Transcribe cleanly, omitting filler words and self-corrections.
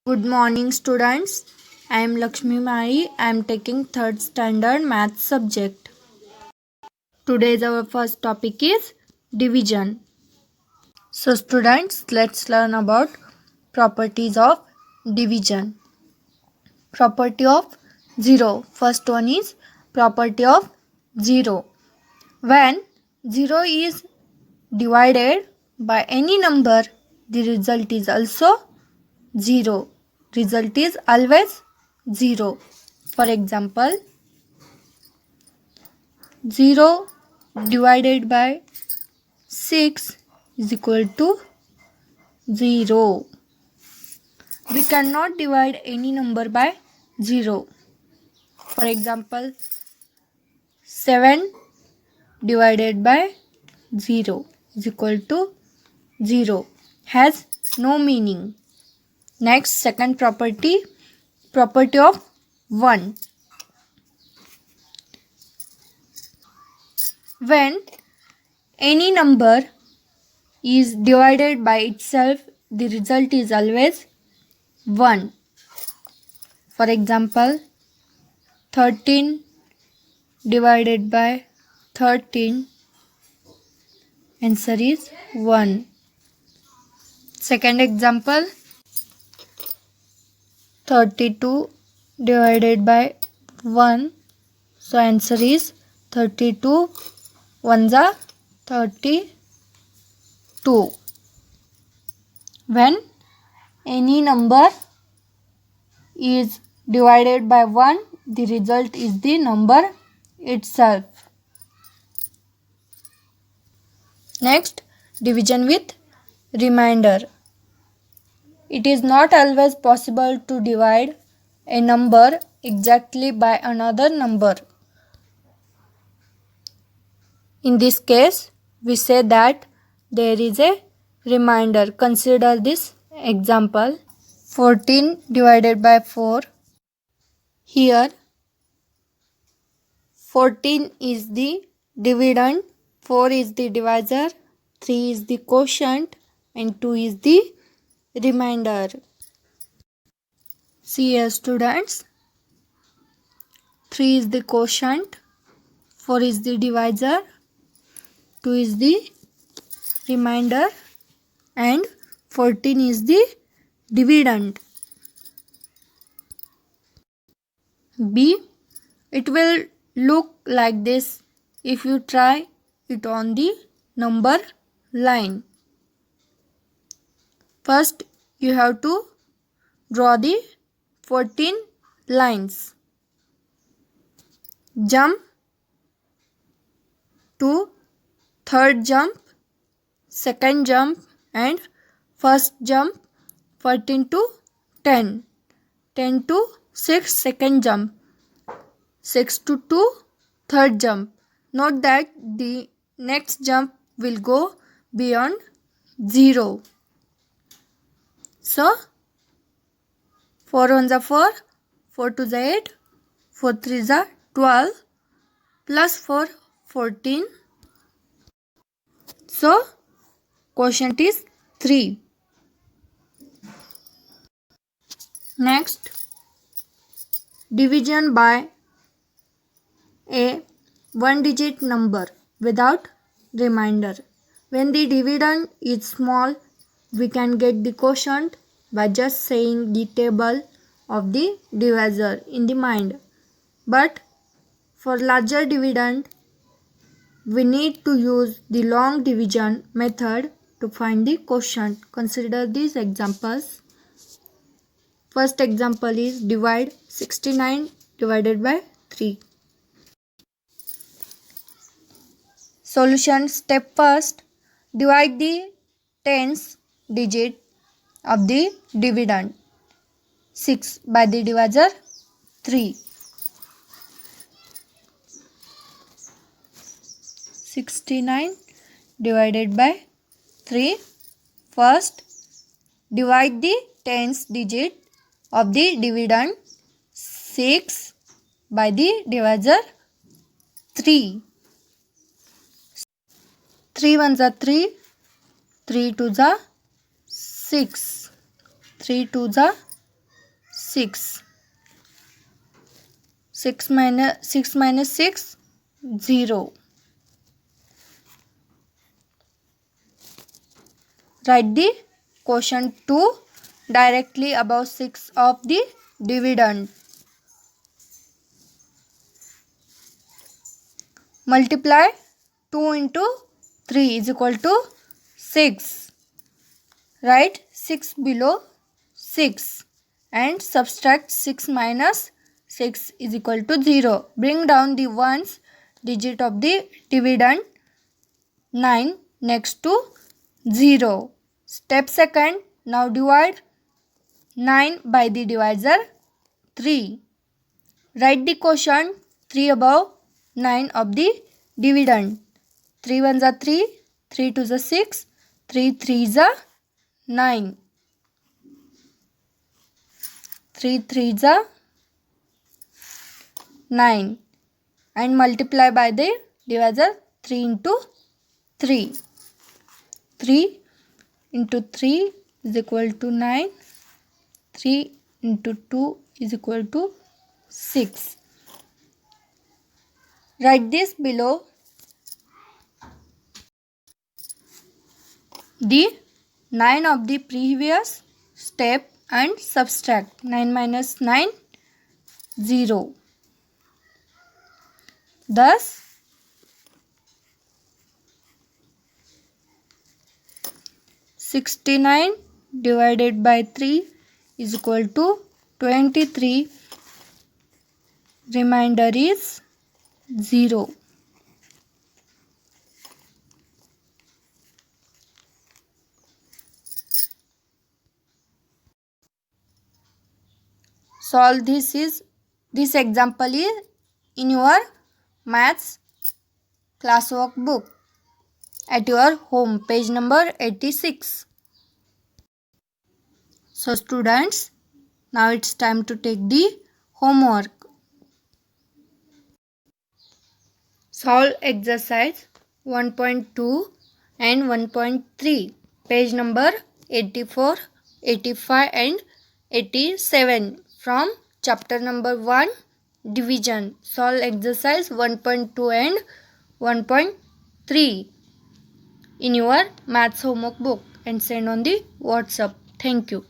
Good morning, students. I am Lakshmi Mai. I am taking third standard math subject. Today's our first topic is division. So, students, let's learn about properties of division. Property of 0. First one is property of 0. When 0 is divided by any number, the result is also 0. Result is always 0. For example, 0 divided by 6 is equal to 0. We cannot divide any number by 0. For example, 7 divided by 0 is equal to 0. Has no meaning. Next, second property, property of 1. When any number is divided by itself, the result is always 1. For example, 13 divided by 13, answer is 1. Second example, 32 divided by 1, so answer is 32. 1s are 32. When any number is divided by 1, the result is the number itself. Next, division with remainder. It is not always possible to divide a number exactly by another number. In this case, we say that there is a remainder. Consider this example. 14 divided by 4. Here 14 is the dividend, 4 is the divisor, 3 is the quotient and 2 is the remainder. See here, students, 3 is the quotient, 4 is the divisor, 2 is the remainder and 14 is the dividend. B. It will look like this if you try it on the number line. First, you have to draw the 14 lines. Jump to third jump, second jump and first jump. 14 to 10, 10 to 6 second jump, 6 to 2 third jump. Note that the next jump will go beyond 0. So 4 1s are 4, 4 2s are 8, 4 3s are 12 plus 4 14. So quotient is 3. Next, division by a one-digit number without remainder. When the dividend is small, we can get the quotient by just saying the table of the divisor in the mind. But for larger dividend, we need to use the long division method to find the quotient. Consider these examples. First example is divide 69 divided by 3. Solution step first. Divide the tens digit of the dividend. 6 by the divisor 3. 69 divided by 3. First, divide the tens digit of the dividend. 6 by the divisor 3. 3 1s are 3, 3 2s are 6, 3 2s are 6. 6 minus 6, 0. Write the quotient 2 directly above 6 of the dividend. Multiply 2 into 3 is equal to 6. Write 6 below 6 and subtract 6 minus 6 is equal to 0. Bring down the ones digit of the dividend 9 next to 0. Step second, now divide 9 by the divisor 3. Write the quotient 3 above 9 of the dividend. 3 ones are 3, 3 twos are 6, 3 threes are 9. 3 threes are 9 and multiply by the divisor 3 into 3. 3 into 3 is equal to 9. 3 into 2 is equal to 6. Write this below the 9 of the previous step and subtract 9 minus 9, 0. Thus, 69 divided by 3 is equal to 23. Remainder is 0. Solve this example is in your maths classwork book at your home, page number 86. So students, now it's time to take the homework. Solve exercise 1.2 and 1.3, page number 84, 85 and 87 from chapter number 1, division. Solve exercise 1.2 and 1.3 in your maths homework book and send on the WhatsApp. Thank you.